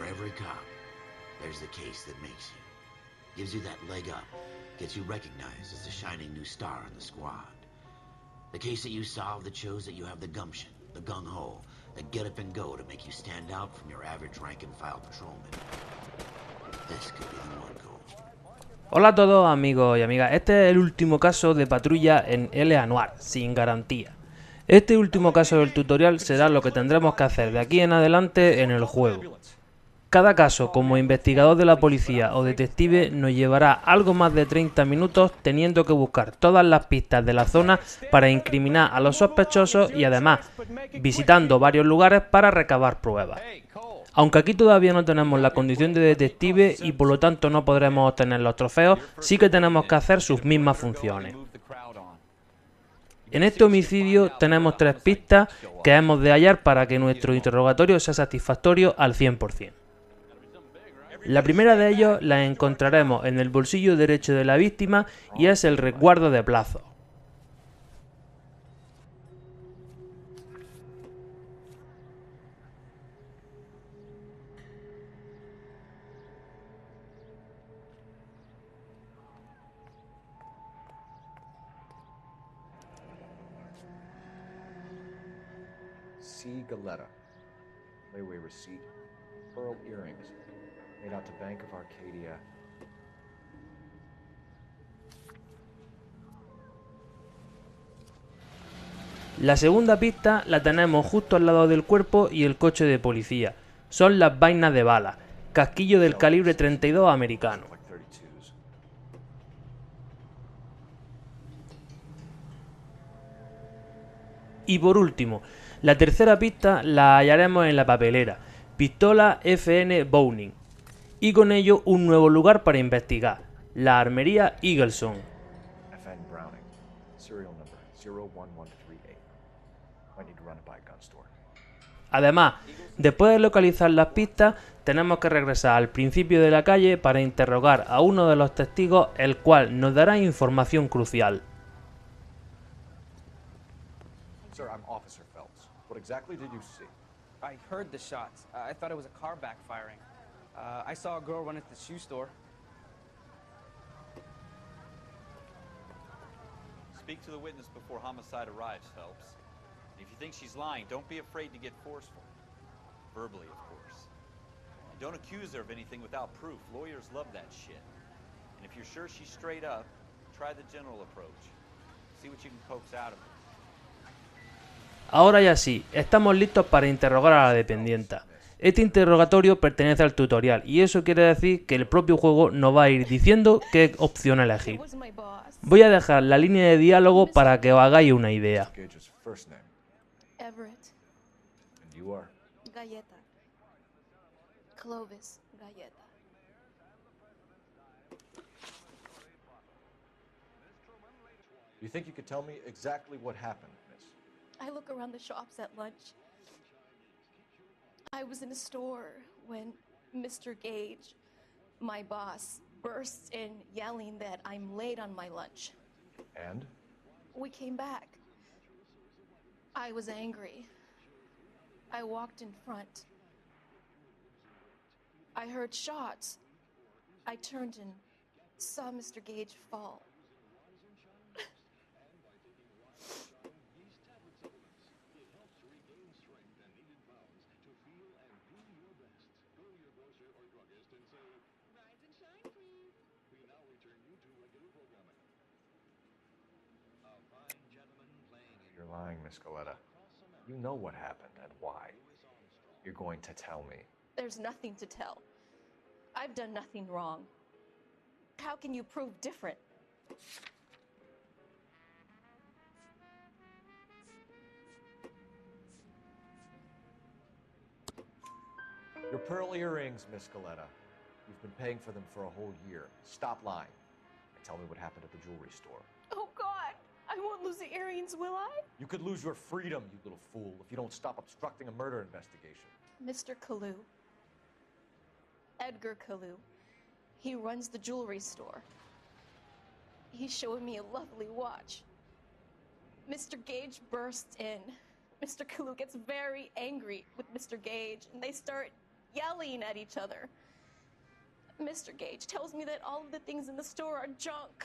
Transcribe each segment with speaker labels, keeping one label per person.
Speaker 1: For every cop, there's the case that makes you. Gives you that leg up, gets you recognized as the shining new star in the squad. The case that you solve that shows that you have the gumption, the gung-ho, the get up and go to make you stand out from your average rank-and-file patrolman. This could be the one goal.
Speaker 2: Hola a todos amigos y amigas, este es el último caso de patrulla en Noire, sin garantía. Este último caso del tutorial será lo que tendremos que hacer de aquí en adelante en el juego. Cada caso como investigador de la policía o detective nos llevará algo más de 30 minutos teniendo que buscar todas las pistas de la zona para incriminar a los sospechosos y además visitando varios lugares para recabar pruebas. Aunque aquí todavía no tenemos la condición de detective y por lo tanto no podremos obtener los trofeos, sí que tenemos que hacer sus mismas funciones. En este homicidio tenemos 3 pistas que hemos de hallar para que nuestro interrogatorio sea satisfactorio al 100%. La primera de ellos la encontraremos en el bolsillo derecho de la víctima y es el resguardo de plazo.
Speaker 3: Galetta, layaway receipt, pearl earrings, made out to Bank of Arcadia.
Speaker 2: La segunda pista la tenemos justo al lado del cuerpo y el coche de policía. Son las vainas de bala, casquillo del calibre 32 americano. Y por último, la tercera pista la hallaremos en la papelera, pistola FN Browning, y con ello un nuevo lugar para investigar, la armería Eagleson. Además, después de localizar las pistas, tenemos que regresar al principio de la calle para interrogar a uno de los testigos, el cual nos dará información crucial.
Speaker 3: Sir, I'm Officer Phelps. What exactly did you see?
Speaker 4: I heard the shots. I thought it was a car backfiring. I saw a girl run at the shoe store.
Speaker 5: Speak to the witness before homicide arrives, Phelps. If you think she's lying, don't be afraid to get forceful. Verbally, of course. And don't accuse her of anything without proof. Lawyers love that shit. And if you're sure she's straight up, try the general approach. See what you can coax out of her.
Speaker 2: Ahora ya sí, estamos listos para interrogar a la dependienta. Este interrogatorio pertenece al tutorial y eso quiere decir que el propio juego nos va a ir diciendo qué opción elegir. Voy a dejar la línea de diálogo para que os hagáis una idea.
Speaker 6: Galleta. Clovis Galleta.
Speaker 3: You think you could tell me exactly what happened, miss?
Speaker 6: I look around the shops at lunch. I was in a store when Mr. Gage, my boss, bursts in yelling that I'm late on my lunch.
Speaker 3: And?
Speaker 6: We came back. I was angry. I walked in front. I heard shots. I turned and saw Mr. Gage fall.
Speaker 3: You're lying, Miss Galetta. You know what happened and why. You're going to tell me.
Speaker 6: There's nothing to tell. I've done nothing wrong. How can you prove different?
Speaker 3: Your pearl earrings, Miss Galetta. You've been paying for them for a whole year. Stop lying. And tell me what happened at the jewelry store.
Speaker 6: Oh, God! I won't lose the earrings, will I?
Speaker 3: You could lose your freedom, you little fool, if you don't stop obstructing a murder investigation.
Speaker 6: Mr. Kalu. Edgar Kalu. He runs the jewelry store. He's showing me a lovely watch. Mr. Gage bursts in. Mr. Kalu gets very angry with Mr. Gage, and they start yelling at each other. Mr. Gage tells me that all of the things in the store are junk,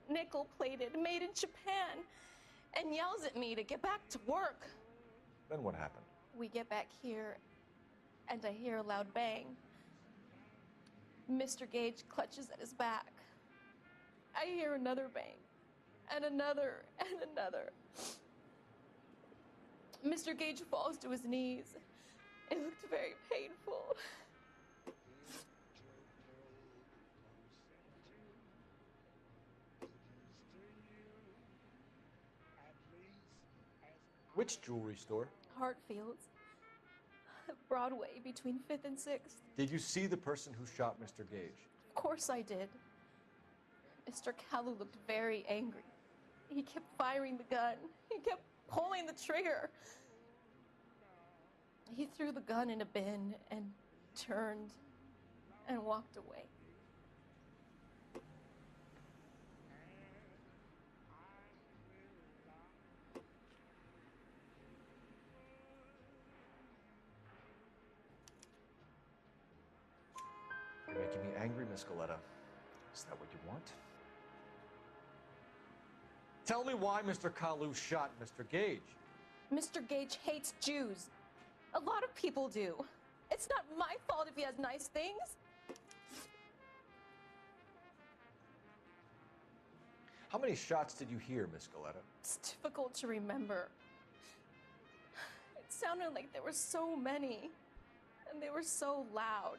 Speaker 6: nickel-plated, made in Japan, and yells at me to get back to work.
Speaker 3: Then what happened?
Speaker 6: We get back here, and I hear a loud bang. Mr. Gage clutches at his back. I hear another bang, and another, and another. Mr. Gage falls to his knees. It looked very painful.
Speaker 3: Which jewelry store?
Speaker 6: Hartfield's. Broadway, between 5th and 6th.
Speaker 3: Did you see the person who shot Mr. Gage?
Speaker 6: Of course I did. Mr. Kalu looked very angry. He kept firing the gun. He kept pulling the trigger. He threw the gun in a bin and turned and walked away.
Speaker 3: You're making me angry, Miss Galetta. Is that what you want? Tell me why Mr. Kalu shot Mr. Gage.
Speaker 6: Mr. Gage hates Jews. A lot of people do. It's not my fault if he has nice things.
Speaker 3: How many shots did you hear, Miss Galetta?
Speaker 6: It's difficult to remember. It sounded like there were so many, and they were so loud.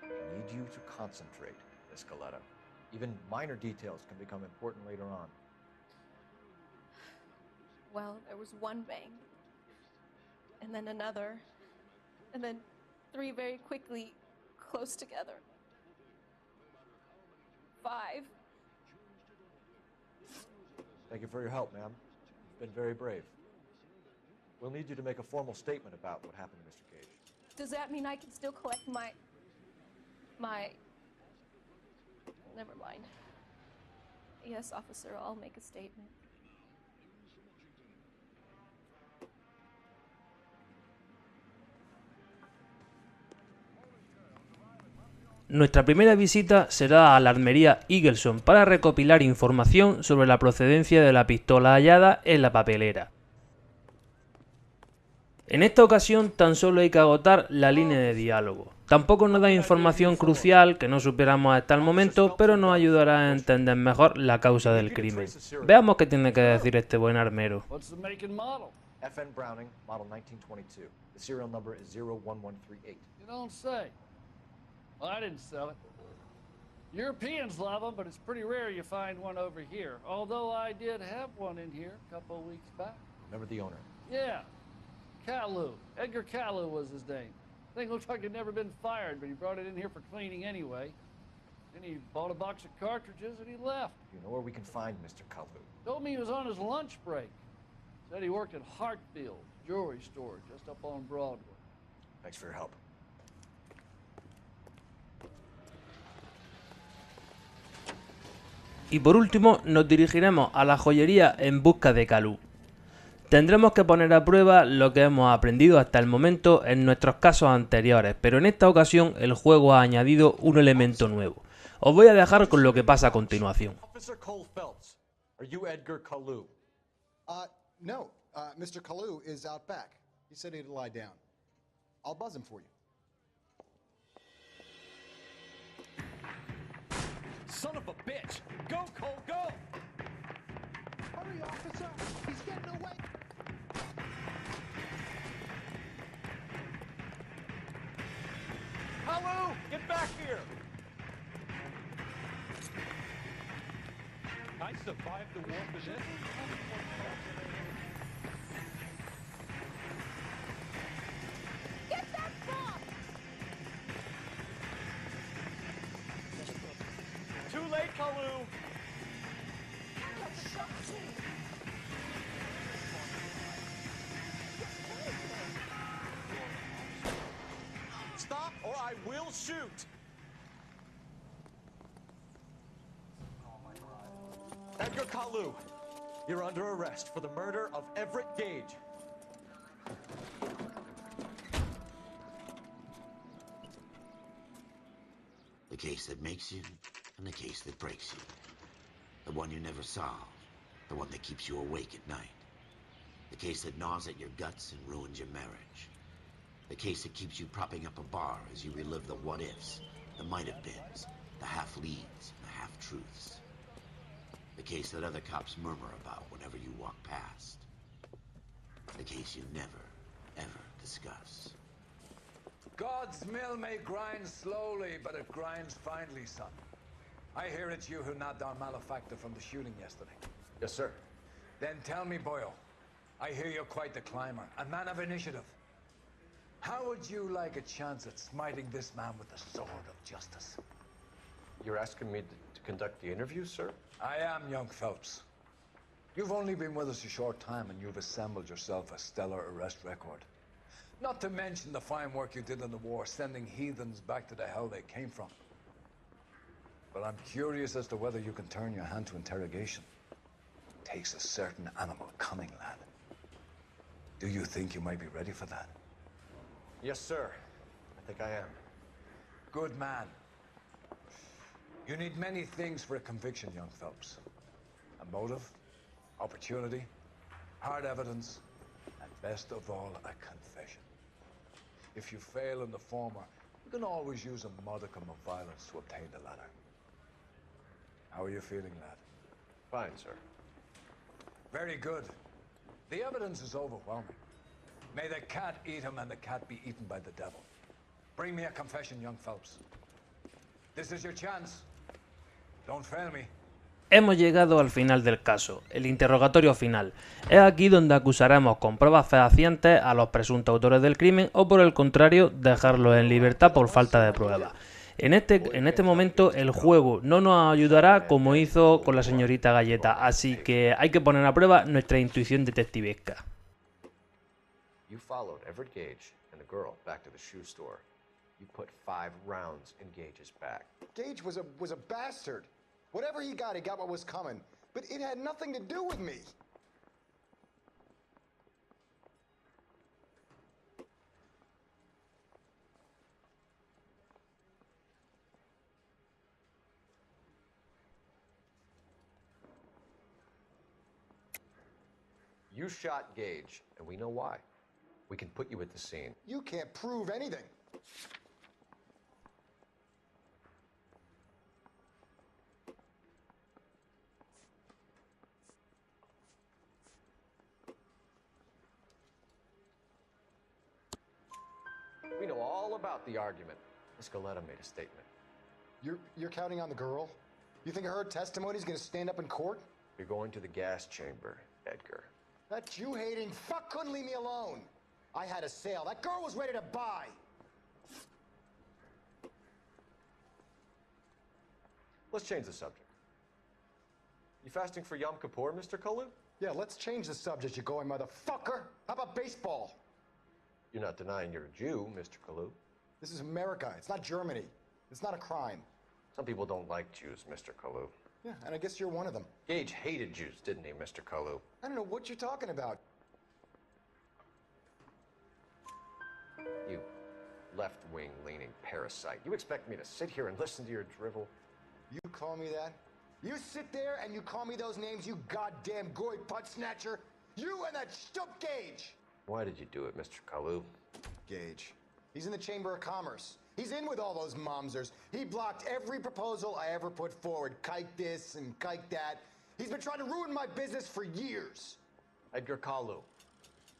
Speaker 3: I need you to concentrate, Miss Galetta. Even minor details can become important later on.
Speaker 6: Well, there was one bang, and then another, and then 3 very quickly, close together. 5.
Speaker 3: Thank you for your help, ma'am. You've been very brave. We'll need you to make a formal statement about what happened to Mr. Gage.
Speaker 6: Does that mean I can still collect my... Never mind. Yes, officer, I'll make a statement.
Speaker 2: Nuestra primera visita será a la armería Eagleson para recopilar información sobre la procedencia de la pistola hallada en la papelera. En esta ocasión tan solo hay que agotar la línea de diálogo. Tampoco nos da información crucial que no supiéramos hasta el momento, pero nos ayudará a entender mejor la causa del crimen. Veamos qué tiene que decir este buen armero.
Speaker 3: FN Browning, model 1922. The serial number is 01138.
Speaker 7: You don't say. Well, I didn't sell it. Europeans love them, but it's pretty rare you find one over here. Although I did have one in here a couple of weeks back.
Speaker 3: Remember the owner?
Speaker 7: Yeah, Kalu. Edgar Kalu was his name. Thing looks like it'd never been fired, but he brought it in here for cleaning anyway. Then he bought a box of cartridges and he left.
Speaker 3: You know where we can find Mr. Kalu?
Speaker 7: Told me he was on his lunch break. Said he worked at Hartfield's jewelry store just up on Broadway.
Speaker 3: Thanks for your help.
Speaker 2: Y por último nos dirigiremos a la joyería en busca de Kalu. Tendremos que poner a prueba lo que hemos aprendido hasta el momento en nuestros casos anteriores, pero en esta ocasión el juego ha añadido un elemento nuevo. Os voy a dejar con lo que pasa a continuación.
Speaker 3: Officer Cole Phelps, are you Edgar Kalu?
Speaker 8: No. Mr. Kalu is out back. He said he'd lie down. I'll buzz him for you.
Speaker 3: Son of a bitch! Go, Cole, go!
Speaker 8: Hurry, officer! He's getting away!
Speaker 3: Kalu, get back here!
Speaker 5: I survived the war for this.
Speaker 6: Get that box!
Speaker 3: Too late, Kalu! Stop, or I will shoot. Edgar Kalu, you're under arrest for the murder of Everett Gage.
Speaker 1: The case that makes you, and the case that breaks you. The one you never solve, the one that keeps you awake at night. The case that gnaws at your guts and ruins your marriage. The case that keeps you propping up a bar as you relive the what-ifs, the might-have-beens, the half-leads, and the half-truths. The case that other cops murmur about whenever you walk past. The case you never, ever discuss.
Speaker 9: God's mill may grind slowly, but it grinds finely, son. I hear it's you who nabbed our malefactor from the shooting yesterday.
Speaker 3: Yes, sir.
Speaker 9: Then tell me, Boyle, I hear you're quite the climber, a man of initiative. How would you like a chance at smiting this man with the sword of justice?
Speaker 3: You're asking me to conduct the interview, sir?
Speaker 9: I am, young Phelps. You've only been with us a short time, and you've assembled yourself a stellar arrest record. Not to mention the fine work you did in the war, sending heathens back to the hell they came from. But I'm curious as to whether you can turn your hand to interrogation. It takes a certain animal cunning, lad. Do you think you might be ready for that?
Speaker 3: Yes, sir. I think I am.
Speaker 9: Good man. You need many things for a conviction, young Phelps. A motive, opportunity, hard evidence, and best of all, a confession. If you fail in the former, you can always use a modicum of violence to obtain the latter. How are you feeling, lad?
Speaker 3: Fine, sir.
Speaker 9: Very good. The evidence is overwhelming. May the cat eat him and the cat be eaten by the devil. Bring me a confession, young Phelps. This is your chance. Don't fail me.
Speaker 2: Hemos llegado al final del caso, el interrogatorio final. Es aquí donde acusaremos con pruebas fehacientes a los presuntos autores del crimen o, por el contrario, dejarlos en libertad por falta de pruebas. En este momento el juego no nos ayudará como hizo con la señorita Galleta, así que hay que poner a prueba nuestra intuición detectivesca.
Speaker 3: You followed Everett Gage and the girl back to the shoe store. You put 5 rounds in Gage's back.
Speaker 8: Gage was a bastard. Whatever he got what was coming. But it had nothing to do with me.
Speaker 3: You shot Gage, and we know why. We can put you at the scene.
Speaker 8: You can't prove anything.
Speaker 3: We know all about the argument. Miss Galetta made a statement.
Speaker 8: You're counting on the girl? You think her testimony is going to stand up in court?
Speaker 3: You're going to the gas chamber, Edgar.
Speaker 8: That Jew-hating fuck couldn't leave me alone. I had a sale. That girl was ready to buy.
Speaker 3: Let's change the subject. You fasting for Yom Kippur, Mr. Kalu?
Speaker 8: Yeah, let's change the subject, you going motherfucker. How about baseball?
Speaker 3: You're not denying you're a Jew, Mr. Kalu.
Speaker 8: This is America. It's not Germany. It's not a crime.
Speaker 3: Some people don't like Jews, Mr. Kalu.
Speaker 8: Yeah, and I guess you're one of them.
Speaker 3: Gage hated Jews, didn't he, Mr. Kalu?
Speaker 8: I don't know what you're talking about.
Speaker 3: You left-wing leaning parasite. You expect me to sit here and listen to your drivel?
Speaker 8: You call me that? You sit there and you call me those names, you goddamn goy putt snatcher? You and that stup Gage!
Speaker 3: Why did you do it, Mr. Kalu?
Speaker 8: Gage. He's in the Chamber of Commerce. He's in with all those momsers. He blocked every proposal I ever put forward. Kike this and kike that. He's been trying to ruin my business for years.
Speaker 3: Edgar Kalu,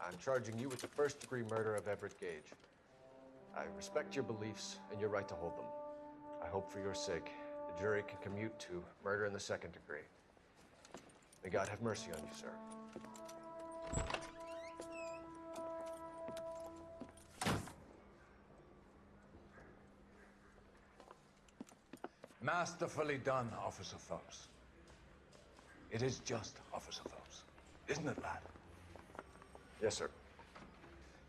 Speaker 3: I'm charging you with the first-degree murder of Everett Gage. I respect your beliefs and your right to hold them. I hope for your sake the jury can commute to murder in the second degree. May God have mercy on you, sir.
Speaker 9: Masterfully done, Officer Phelps. It is just, Officer Phelps. Isn't it, lad?
Speaker 3: Yes, sir.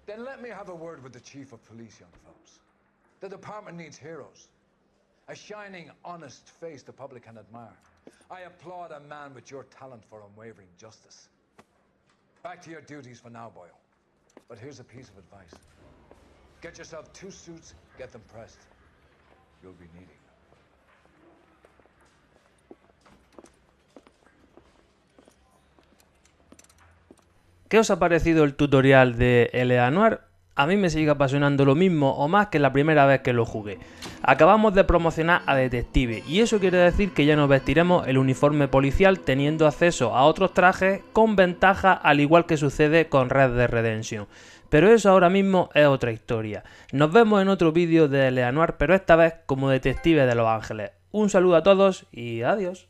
Speaker 9: Then let me have a word with the Chief of Police, young Phelps. The department needs heroes. A shining, honest face the public can admire. I applaud a man with your talent for unwavering justice. Back to your duties for now, boyo. But here's a piece of advice. Get yourself 2 suits, get them pressed. You'll be needing them.
Speaker 2: ¿Qué os ha parecido el tutorial de Noire? A mí me sigue apasionando lo mismo o más que la primera vez que lo jugué. Acabamos de promocionar a Detective y eso quiere decir que ya nos vestiremos el uniforme policial teniendo acceso a otros trajes con ventaja, al igual que sucede con Red Dead Redemption. Pero eso ahora mismo es otra historia. Nos vemos en otro vídeo de Noire, pero esta vez como detective de Los Ángeles. Un saludo a todos y adiós.